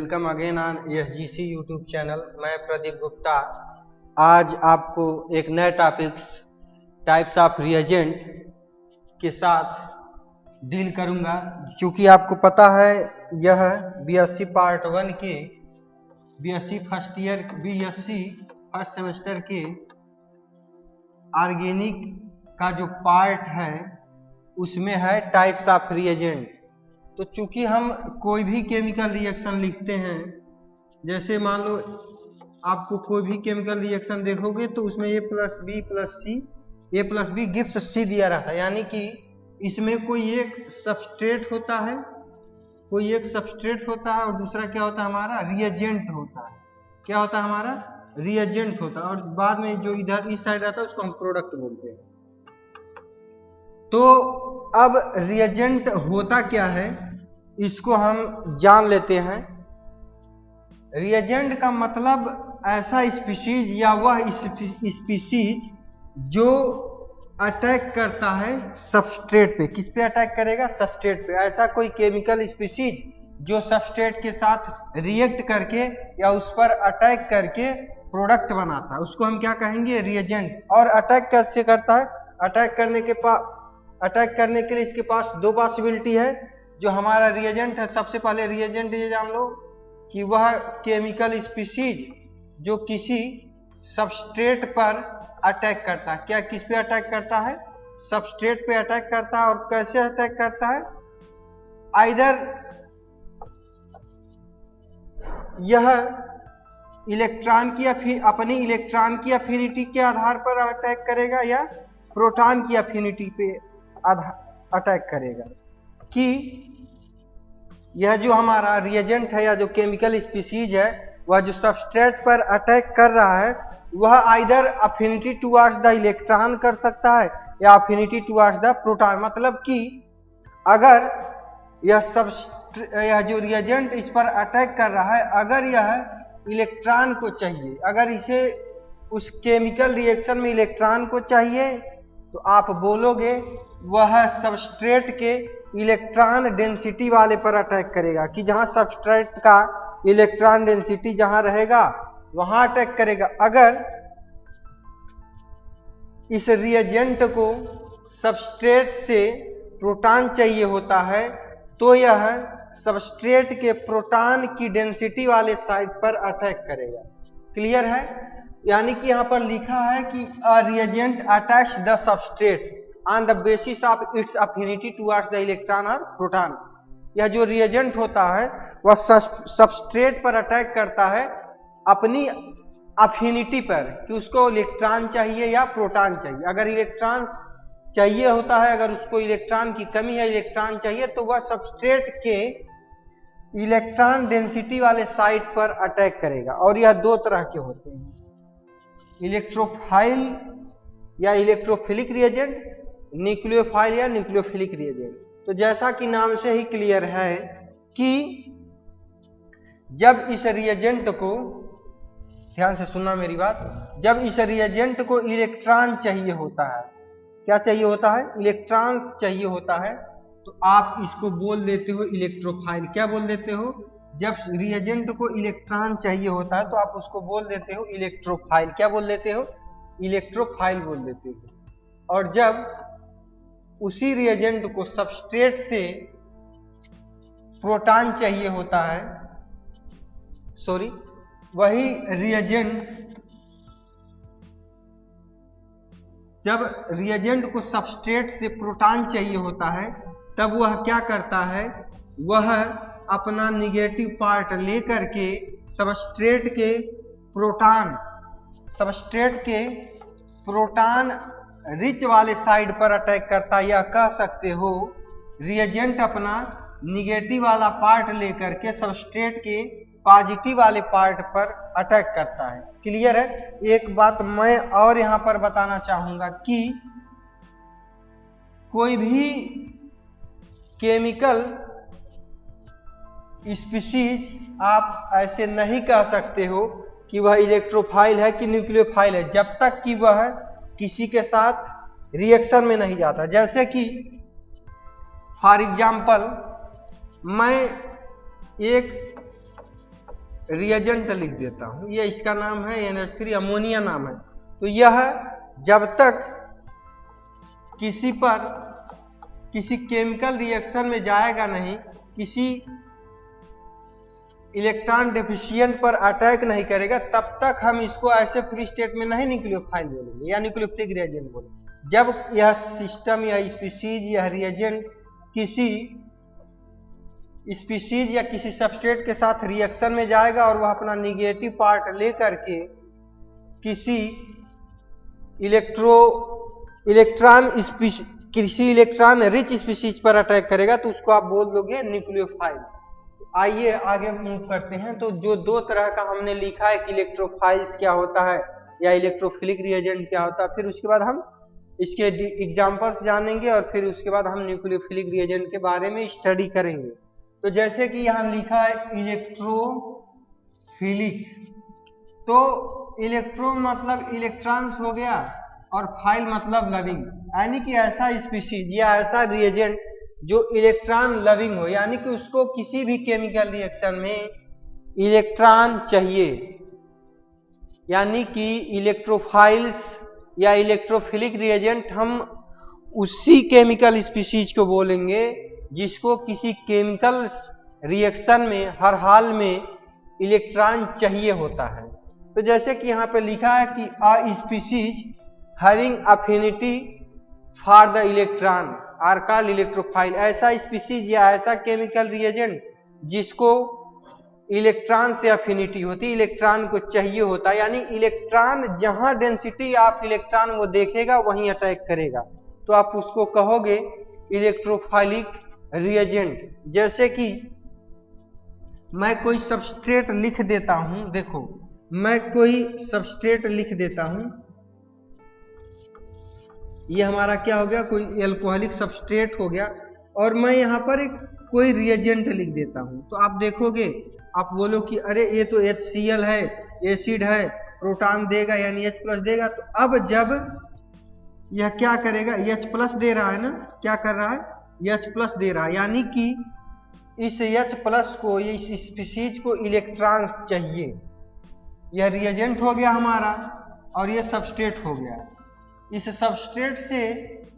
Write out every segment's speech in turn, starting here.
Welcome again on SGC YouTube channel. मैं प्रदीप गुप्ता आज आपको एक नए टॉपिक्स टाइप्स ऑफ रिएजेंट के साथ डील करूंगा। चूंकि आपको पता है यह बीएससी पार्ट 1 के बीएससी फर्स्ट सेमेस्टर के ऑर्गेनिक का जो पार्ट है उसमें है टाइप्स ऑफ रिएजेंट। तो चूंकि हम कोई भी केमिकल रिएक्शन लिखते हैं, जैसे मान लो आपको कोई भी केमिकल रिएक्शन देखोगे तो उसमें A + B + B gives C दिया रहता है, यानी कि इसमें कोई एक सबस्ट्रेट होता है, और दूसरा क्या होता है हमारा रिएजेंट होता है। क्या होता है हमारा रिएजेंट होता है, और बाद में जो इधर इस साइड रहता है उसको हम प्रोडक्ट बोलते हैं। तो अब रिएजेंट होता क्या है इसको हम जान लेते हैं। रिएजेंट का मतलब ऐसा स्पीशीज या वह स्पीशीज जो अटैक करता है सबस्ट्रेट पे। किस पे अटैक करेगा? सबस्ट्रेट पे। ऐसा कोई केमिकल स्पीशीज जो सबस्ट्रेट के साथ रिएक्ट करके या उस पर अटैक करके प्रोडक्ट बनाता है, उसको हम क्या कहेंगे? रिएजेंट। और अटैक कैसे करता है? अटैक करने के लिए इसके पास दो पॉसिबिलिटी है। जो हमारा रिएजेंट है, सबसे पहले रिएजेंट ये जान लो कि वह केमिकल स्पीशीज जो किसी सबस्ट्रेट पर अटैक करता है। क्या किस पे अटैक करता है? सबस्ट्रेट पे अटैक करता है। और कैसे अटैक करता है? आइदर यह इलेक्ट्रॉन की अपनी इलेक्ट्रॉन की अफिनिटी के आधार पर अटैक करेगा या प्रोटॉन की अफिनिटी पे अटैक करेगा। कि यह जो हमारा रिएजेंट है या जो केमिकल स्पीशीज है वह जो सबस्ट्रेट पर अटैक कर रहा है वह either affinity towards the electron कर सकता है या अफिनिटी टुवर्ड्स द प्रोटॉन। मतलब कि अगर यह जो रिएजेंट इस पर अटैक कर रहा है, अगर यह इलेक्ट्रॉन को चाहिए, अगर इसे उस केमिकल रिएक्शन में इलेक्ट्रॉन को चाहिए तो आप बोलोगे वह सबस्ट्रेट के इलेक्ट्रॉन डेंसिटी वाले पर अटैक करेगा। कि जहां सबस्ट्रेट का इलेक्ट्रॉन डेंसिटी जहां रहेगा वहां अटैक करेगा। अगर इस रिएजेंट को सबस्ट्रेट से प्रोटॉन चाहिए होता है तो यह सबस्ट्रेट के प्रोटॉन की डेंसिटी वाले साइड पर अटैक करेगा। क्लियर है? यानी कि यहां पर लिखा है कि a reagent attacks the substrate on the basis of its affinity towards the electron और प्रोटॉन। यह जो रिएजेंट होता है वह सबस्ट्रेट पर अटैक करता है अपनी अफिनिटी पर कि उसको इलेक्ट्रॉन चाहिए या प्रोटॉन चाहिए। अगर इलेक्ट्रॉन चाहिए होता है, अगर उसको इलेक्ट्रॉन की कमी है, इलेक्ट्रॉन चाहिए, तो वह सबस्ट्रेट के इलेक्ट्रॉन डेंसिटी वाले साइड पर अटैक करेगा। और यह दो तरह के होते हैं, इलेक्ट्रोफाइल या इलेक्ट्रोफिलिक रिएजेंट, न्यूक्लियोफाइल या न्यूक्लियोफिलिक रिएजेंट। तो जैसा कि नाम से ही क्लियर है कि जब इस रिएजेंट को, ध्यान से सुनना मेरी बात, जब इस रिएजेंट को इलेक्ट्रॉन चाहिए होता है, क्या चाहिए होता है? इलेक्ट्रॉन चाहिए होता है, तो आप इसको बोल देते हो इलेक्ट्रोफाइल। क्या बोल देते हो? जब रिएजेंट को इलेक्ट्रॉन चाहिए होता है तो आप उसको बोल देते हो इलेक्ट्रोफाइल। क्या बोल देते हो? इलेक्ट्रोफाइल बोल देते हो। और जब उसी रिएजेंट को सबस्ट्रेट से प्रोटॉन चाहिए होता है, वही रिएजेंट, जब रिएजेंट को सबस्ट्रेट से प्रोटॉन चाहिए होता है तब वह क्या करता है? वह अपना निगेटिव पार्ट लेकर के सबस्ट्रेट के प्रोटॉन रिच वाले साइड पर अटैक करता है। या कह सकते हो रिएजेंट अपना निगेटिव वाला पार्ट लेकर के सबस्ट्रेट के पॉजिटिव वाले पार्ट पर अटैक करता है। क्लियर है? एक बात मैं और यहां पर बताना चाहूंगा कि कोई भी केमिकल स्पीशीज आप ऐसे नहीं कह सकते हो कि वह इलेक्ट्रोफाइल है कि न्यूक्लियोफाइल है जब तक कि वह किसी के साथ रिएक्शन में नहीं जाता। जैसे कि फॉर एग्जाम्पल मैं एक रिएजेंट लिख देता हूं, ये इसका नाम है NH3, अमोनिया नाम है। तो यह जब तक किसी केमिकल रिएक्शन में जाएगा नहीं, किसी इलेक्ट्रॉन डेफिशिएंट पर अटैक नहीं करेगा, तब तक हम इसको ऐसे फ्री स्टेट में नहीं न्यूक्लियोफाइल बोलेंगे या न्यूक्लियोफिलिक रिएजेंट बोलेंगे। जब यह सिस्टम या स्पीशीज या रिएजेंट किसी स्पीशीज या किसी सबस्ट्रेट के साथ रिएक्शन में जाएगा और वह अपना निगेटिव पार्ट लेकर के किसी इलेक्ट्रॉन रिच स्पीशीज पर अटैक करेगा, तो उसको आप बोल दोगे न्यूक्लियोफाइल। आइए आगे मूव करते हैं। तो जो दो तरह का हमने लिखा है कि इलेक्ट्रोफाइल्स क्या होता है या इलेक्ट्रोफिलिक रिएजेंट क्या होता है, फिर उसके बाद हम इसके एग्जांपल्स जानेंगे और फिर उसके बाद हम न्यूक्लियोफिलिक रिएजेंट के बारे में स्टडी करेंगे। तो जैसे कि यहाँ लिखा है इलेक्ट्रोफिलिक, तो इलेक्ट्रो मतलब इलेक्ट्रॉन्स हो गया और फाइल मतलब लविंग, यानी कि ऐसा स्पीशीज या ऐसा रिएजेंट जो इलेक्ट्रॉन लविंग हो, यानी कि उसको किसी भी केमिकल रिएक्शन में इलेक्ट्रॉन चाहिए, यानी कि इलेक्ट्रोफाइल्स या इलेक्ट्रोफिलिक रिएजेंट हम उसी केमिकल स्पीशीज को बोलेंगे जिसको किसी केमिकल रिएक्शन में हर हाल में इलेक्ट्रॉन चाहिए होता है। तो जैसे कि यहाँ पे लिखा है कि a species having affinity for the electron are called electrophile, ऐसा स्पीशीज या ऐसा केमिकल रिएजेंट जिसको इलेक्ट्रॉन से अफिनिटी होती, इलेक्ट्रॉन को चाहिए होता है, यानी इलेक्ट्रॉन जहां डेंसिटी ऑफ इलेक्ट्रॉन वो देखेगा वहीं अटैक करेगा, तो आप उसको कहोगे इलेक्ट्रोफाइलिक रिएजेंट। जैसे कि मैं कोई सबस्ट्रेट लिख देता हूं, देखो मैं कोई सबस्ट्रेट लिख देता हूं, ये हमारा क्या हो गया, कोई एल्कोहलिक सबस्ट्रेट हो गया, और मैं यहाँ पर एक कोई रिएजेंट लिख देता हूं, तो आप देखोगे, आप बोलो कि अरे ये तो HCl है, एसिड है, प्रोटॉन देगा यानी H+ देगा। तो अब जब यह क्या करेगा, H+ दे रहा है ना, क्या कर रहा है, H+ दे रहा है, यानी कि इस H+ को, इस स्पीशीज को इलेक्ट्रॉन्स चाहिए। यह रिएजेंट हो गया हमारा और यह सबस्ट्रेट हो गया। इस सबस्ट्रेट से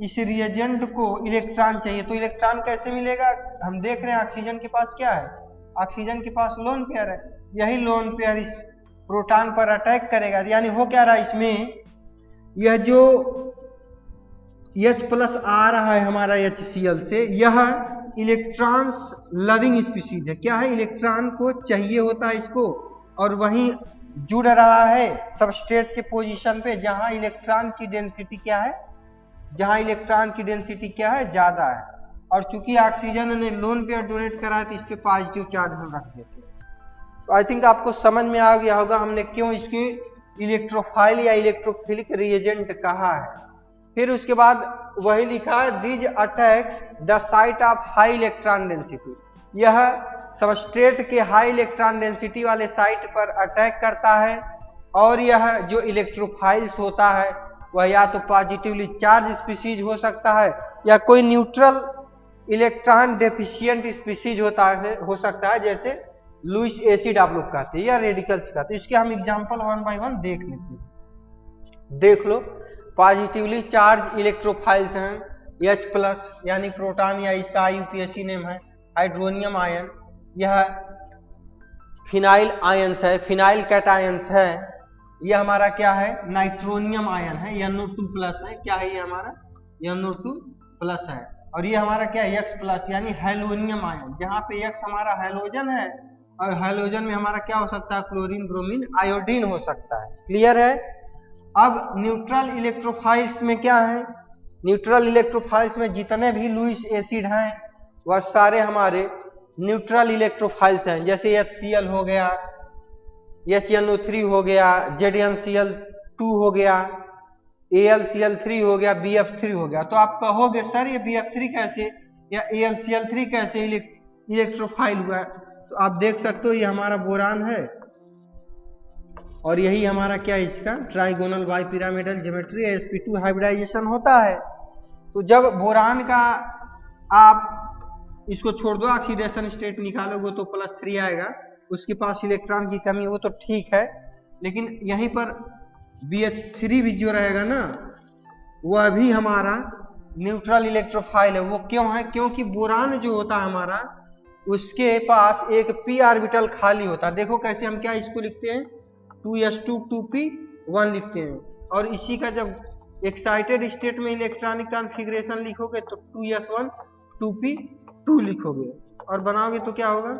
इस रिएजेंट को इलेक्ट्रॉन चाहिए, तो इलेक्ट्रॉन कैसे मिलेगा, हम देख रहे हैं ऑक्सीजन के पास क्या है, ऑक्सीजन के पास लोन पेयर है, यही लोन पेयर इस प्रोटॉन पर अटैक करेगा, यानी हो क्या रहा है इसमें, यह जो H+ आ रहा है हमारा HCl से, यह इलेक्ट्रॉन्स लविंग स्पीशीज है। क्या है, इलेक्ट्रॉन को चाहिए होता है इसको, और वहीं जुड़ रहा है सबस्ट्रेट के पोजीशन पे जहां इलेक्ट्रॉन की डेंसिटी क्या है, जहां इलेक्ट्रॉन की डेंसिटी क्या है, ज्यादा है, और चूंकि ऑक्सीजन ने लोन पेयर डोनेट करा है तो इस पे पॉजिटिव चार्ज हम रख देते हैं। तो आई थिंक आपको समझ में आ गया होगा हमने क्यों इसकी इलेक्ट्रोफाइल या इलेक्ट्रोफिलिक रिएजेंट कहा है। फिर उसके बाद वही लिखा है, these attacks the site of high electron density, यह सबस्ट्रेट के हाई इलेक्ट्रॉन डेंसिटी वाले साइट पर अटैक करता है, और यह जो इलेक्ट्रोफाइल्स होता है वह या तो पॉजिटिवली चार्ज स्पीशीज हो सकता है या कोई न्यूट्रल इलेक्ट्रॉन डेफिशिएंट स्पीशीज हो सकता है, जैसे लुईस एसिड आप लोग कहते हैं या रेडिकल्स कहते हैं। इसके हम एग्जांपल 1 बाय 1 देख लेते हैं। देख लो, पॉजिटिवली चार्ज इलेक्ट्रोफाइल्स हैं H+ यानी प्रोटॉन, या इसका IUPAC नेम है हाइड्रोनियम आयन, यह फिनाइल आयंस है, फिनाइल कैटायंस है, यह हमारा क्या है, नाइट्रोनियम आयन है, NO2+ है, क्या है ये हमारा NO2+ है, और ये हमारा क्या है X+ यानी हेलोनियम आयन, जहां पे X हमारा हेलोजन है और हेलोजन में हमारा क्या हो सकता है, क्लोरीन, ब्रोमीन, आयोडीन हो सकता है। क्लियर है। अब न्यूट्रल इलेक्ट्रोफाइल्स में क्या है, न्यूट्रल इलेक्ट्रोफाइल्स में जितने भी लुईस एसिड हैं वह सारे हमारे न्यूट्रल इलेक्ट्रोफाइल्स हैं, जैसे HCl हो गया, HNO3 हो गया, ZnCl2 हो गया, AlCl3 हो गया, BF3 हो गया। तो आप कहोगे सर ये BF3 कैसे या AlCl3 कैसे इलेक्ट्रोफाइल हुआ, तो आप देख सकते हो ये हमारा बोरान है और यही हमारा क्या है, इसका trigonal bipyramidal geometry sp2 hybridisation होता है। तो जब बोरान का आप इसको छोड़ दो, ऑक्सीडेशन स्टेट निकालोगे तो +3 आएगा, उसके पास इलेक्ट्रॉन की कमी, वो तो ठीक है, लेकिन यहीं पर BH3 भी जो रहेगा ना, वह भी हमारा न्यूट्रल इलेक्ट्रोफाइल है। वो क्यों है? क्योंकि बोरान जो होता है हमारा, उसके पास एक p ऑर्बिटल खाली होता है। देखो कैसे हम क्या इसको लिखते हैं, 2s2 2p1 लिखते हैं, और इसी का जब एक्साइटेड स्टेट में इलेक्ट्रॉनिक कॉन्फ़िगरेशन लिखोगे तो 2s1 2p2 लिखोगे, और बनाओगे तो क्या होगा,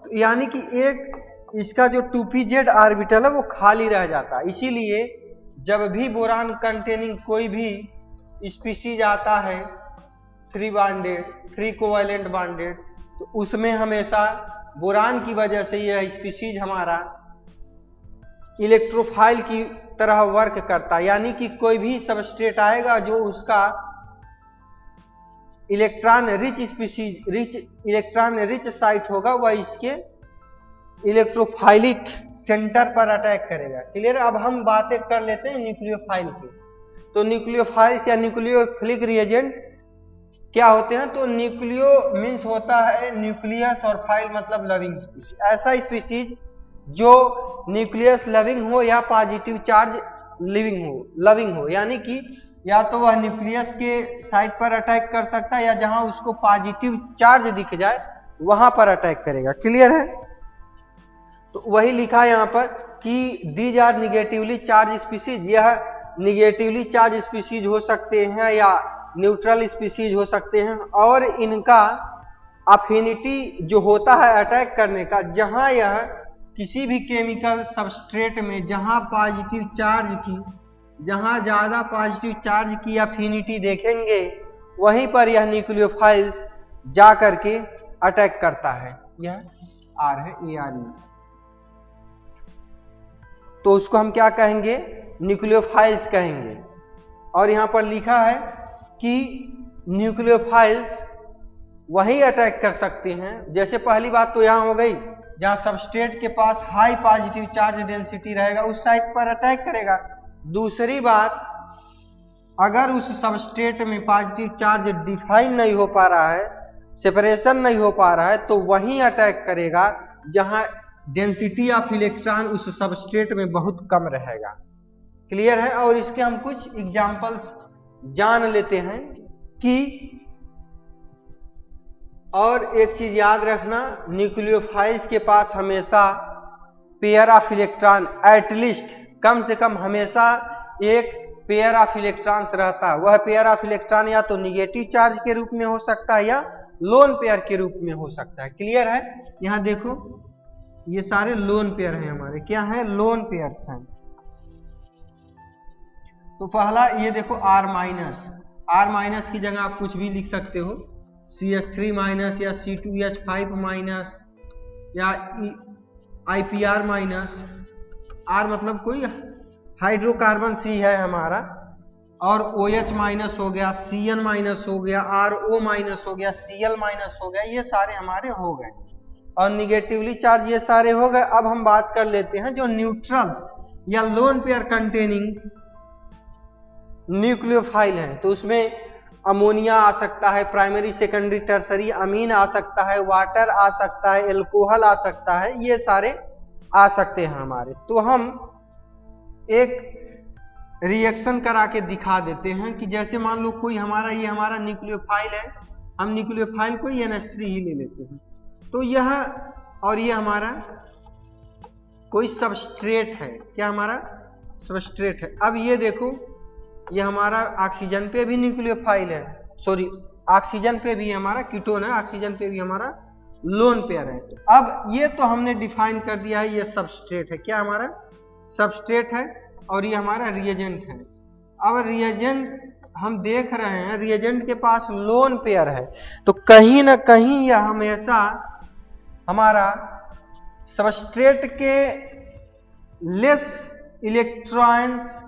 तो यानी कि एक इसका जो 2pz ऑर्बिटल है वो खाली रह जाता है। इसीलिए जब भी बोरान कंटेनिंग कोई भी स्पीशीज आता है 3 बॉन्डेड 3 कोवैलेंट बॉन्डेड, तो उसमें हमेशा बोरान की वजह से यह स्पीशीज हमारा इलेक्ट्रोफाइल की तरह वर्क करता है। यानी कि कोई भी सबस्ट्रेट आएगा जो उसका इलेक्ट्रॉन रिच साइट होगा, वह इसके इलेक्ट्रोफाइलिक सेंटर पर अटैक करेगा। क्लियर? अब हम बातें कर लेते हैं न्यूक्लियोफाइल की। तो न्यूक्लियोफाइल्स या न्यूक्लियोफिलिक रिएजेंट क्या होते हैं? तो न्यूक्लियो मीन्स होता है न्यूक्लियस, और फाइल मतलब लविंग स्पीशीज। ऐसा स्पीशीज जो न्यूक्लियस लविंग हो या पॉजिटिव चार्ज लविंग हो, यानी कि या तो वह न्यूक्लियस के साइड पर अटैक कर सकता है, या जहां उसको पॉजिटिव चार्ज दिख जाए वहां पर अटैक करेगा। क्लियर है? तो वही लिखा है यहाँ पर कि these are negatively charge species. यह निगेटिवली चार्ज स्पीशीज हो सकते हैं या न्यूट्रल स्पीशीज हो सकते हैं, और इनका अफिनिटी जो होता है अटैक करने का, जहां यह किसी भी केमिकल सबस्ट्रेट में जहां ज्यादा पॉजिटिव चार्ज की अफिनिटी देखेंगे, वहीं पर यह न्यूक्लियोफाइल्स जा करके अटैक करता है। यह आर है, ARE। तो उसको हम क्या कहेंगे? न्यूक्लियोफाइल्स कहेंगे। और यहां पर लिखा है कि न्यूक्लियोफाइल्स वही अटैक कर सकते हैं, जैसे पहली बात तो यहां हो गई जहां सबस्ट्रेट के पास हाई पॉजिटिव चार्ज डेंसिटी रहेगा उस साइट पर अटैक करेगा। दूसरी बात, अगर उस सबस्ट्रेट में पॉजिटिव चार्ज डिफाइन नहीं हो पा रहा है, सेपरेशन नहीं हो पा रहा है, तो वहीं अटैक करेगा जहां डेंसिटी ऑफ इलेक्ट्रॉन उस सबस्ट्रेट में बहुत कम रहेगा। क्लियर है? और इसके हम कुछ एग्जांपल्स जान लेते हैं कि, और एक चीज याद रखना, न्यूक्लियोफाइल्स के पास हमेशा पेयर ऑफ इलेक्ट्रॉन, एटलीस्ट कम से कम हमेशा एक पेयर ऑफ इलेक्ट्रॉन्स रहता है। वह पेयर ऑफ इलेक्ट्रॉन या तो निगेटिव चार्ज के रूप में हो सकता है या लोन पेयर के रूप में हो सकता है। क्लियर है? यहां देखो ये सारे लोन पेयर हैं हमारे, क्या है? लोन पेयर्स हैं। तो पहला ये देखो R माइनस की जगह आप कुछ भी लिख सकते हो, CH3 माइनस या C2H5 माइनस या IPR माइनस। R मतलब कोई हाइड्रोकार्बन C है हमारा, और OH माइनस हो गया, CN माइनस हो गया, RO माइनस हो गया, Cl माइनस हो गया, ये सारे हमारे हो गए, और निगेटिवली चार्ज ये सारे हो गए। अब हम बात कर लेते हैं जो न्यूट्रल्स या लोन पेयर कंटेनिंग न्यूक्लियोफाइल हैं। तो उसमें अमोनिया आ सकता है, प्राइमरी सेकेंडरी टर्सरी अमीन आ सकता है, वाटर आ सकता है, एल्कोहल आ सकता है, ये सारे आ सकते हैं हमारे। तो हम एक रिएक्शन करा के दिखा देते हैं कि जैसे मान लो कोई हमारा, ये हमारा न्यूक्लियोफाइल है, हम न्यूक्लियोफाइल को NH3 ही ले लेते हैं, तो यह और ये हमारा कोई सबस्ट्रेट है, क्या हमारा सबस्ट्रेट है। अब ये देखो ये हमारा ऑक्सीजन पे भी न्यूक्लियोफाइल है, सॉरी ऑक्सीजन पे भी हमारा कीटोन है, ऑक्सीजन पे भी हमारा लोन पेयर है। तो अब ये तो हमने डिफाइन कर दिया है, ये सबस्ट्रेट है, क्या हमारा सबस्ट्रेट है, और ये हमारा रिएजेंट है। अब रिएजेंट हम देख रहे हैं, रिएजेंट के पास लोन पेयर है, तो कहीं ना कहीं यह हमेशा हमारा सबस्ट्रेट के लेस इलेक्ट्रॉन्स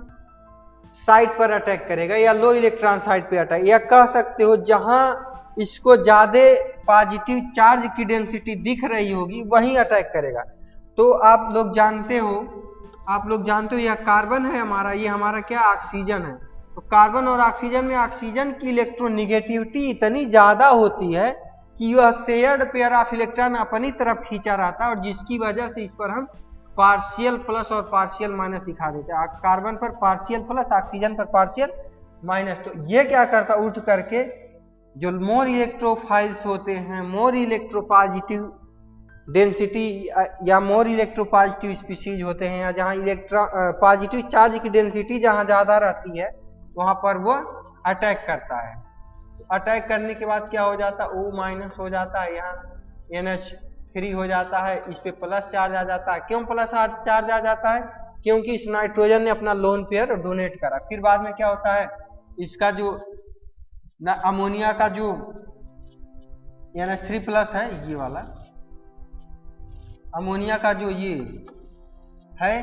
साइट पर अटैक करेगा, या लो इलेक्ट्रॉन साइट पे अटैक, या कह सकते हो जहां इसको ज्यादा पॉजिटिव चार्ज की डेंसिटी दिख रही होगी वहीं अटैक करेगा। तो आप लोग जानते हो यह कार्बन है हमारा, ये हमारा क्या ऑक्सीजन है। तो कार्बन और ऑक्सीजन में ऑक्सीजन की इलेक्ट्रोनिगेटिविटी इतनी ज्यादा होती है कि वह शेयर्ड पेयर ऑफ इलेक्ट्रॉन अपनी तरफ खींचा रहता है और जिसकी वजह से इस पर हम पार्शियल प्लस और पार्शियल माइनस दिखा देते हैं। कार्बन पर पार्शियल प्लस, ऑक्सीजन पर पार्शियल माइनस। तो ये क्या करता, उठ करके जो मोर इलेक्ट्रोफाइल्स होते हैं, मोर इलेक्ट्रोपॉजिटिव डेंसिटी या मोर इलेक्ट्रोपॉजिटिव स्पीशीज होते हैं, या जहाँ पॉजिटिव चार्ज की डेंसिटी जहाँ ज्यादा रहती है वहां पर वो अटैक करता है। अटैक करने के बाद क्या हो जाता है, O माइनस हो जाता है, यहाँ NH3 हो जाता है, इस पे प्लस चार्ज आ जाता है। क्यों प्लस चार्ज आ जाता है, क्योंकि इस नाइट्रोजन ने अपना लोन पेयर डोनेट करा। फिर बाद में क्या होता है, इसका जो अमोनिया का जो NH3 प्लस है, ये वाला अमोनिया का जो ये है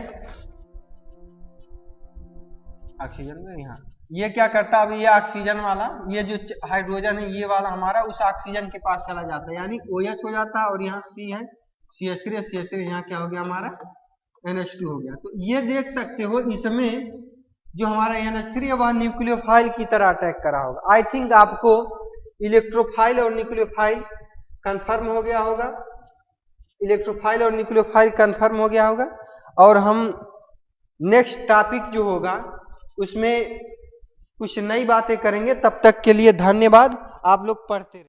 ऑक्सीजन में, यहाँ ये क्या करता है, अब ये ऑक्सीजन वाला, ये जो हाइड्रोजन है ये वाला हमारा उस ऑक्सीजन के पास चला जाता है, यानी OH हो जाता है, और यहाँ C है, CH3 यहाँ क्या हो गया हमारा NH2 हो गया। तो ये देख सकते हो इसमें जो हमारा NH3 है वह न्यूक्लियोफाइल की तरह अटैक करा होगा। आई थिंक आपको इलेक्ट्रोफाइल और न्यूक्लियोफाइल कंफर्म हो गया होगा, इलेक्ट्रोफाइल और न्यूक्लियोफाइल कंफर्म हो गया होगा। और हम नेक्स्ट टॉपिक जो होगा उसमें कुछ नई बातें करेंगे। तब तक के लिए धन्यवाद। आप लोग पढ़ते रहे।